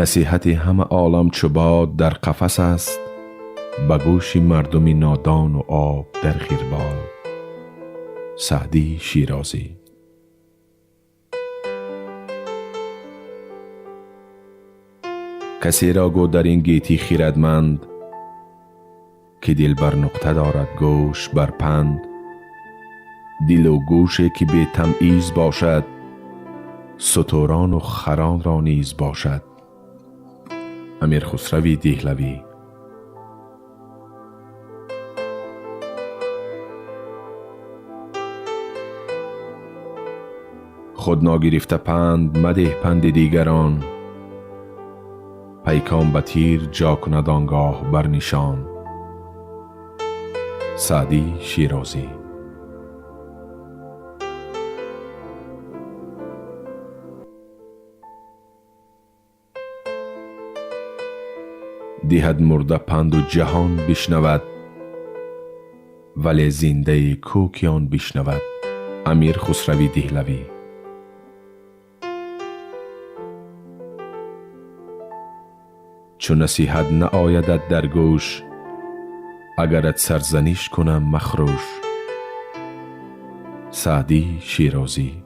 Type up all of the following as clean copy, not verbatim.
نصیحت همه عالم چو باد در قفس است، به گوش مردم نادان و آب در غیربال. سعدی شیرازی. کسی را گو در این گیتی خیردمند، که دل بر نقطه دارد گوش بر پند. دل و گوشی که بی تمییز باشد، ستوران و خران را نیز باشد. امیر خسروی دهلوی. خود ناگرفته پند مده پند دیگران، پیکان به تیر جا کند آنگاه بر نشان. سعدی شیرازی. دهد مرده پند و جهان بشنود، ولی زنده کوکیان بشنود. امیر خسروی دهلوی. چون نصیحت نآیدت در گوش، اگرت سرزنش کنم مخروش. سعدی شیرازی.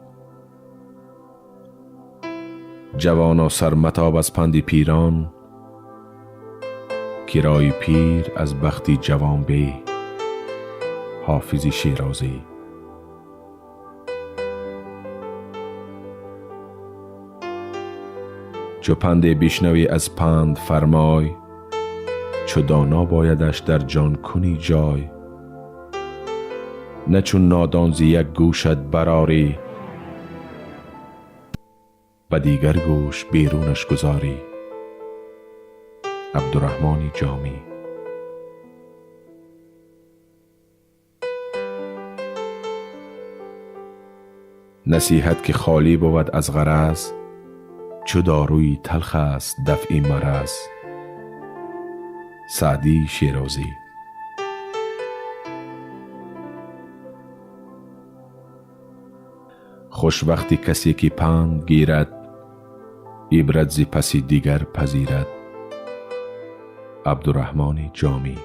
جوانا سر متاب از پند پیران، کرای پیر از بخت جوان به. حافظ شیرازی. چو پند بشنوی از پند فرمای، چو دانا بایدش در جان کنی جای. نه چون نادان ز یک گوشت برآری، به دیگر گوش بیرونش گذاری. عبدالرحمن جامی. نصیحت که خالی بود از غرض، چو داروی تلخ است دفع مرض. سعدی شیرازی. خوش وقتی کسی که پند گیرد، عبرت ز پس دیگر پذیرد. عبدالرحمن جامی.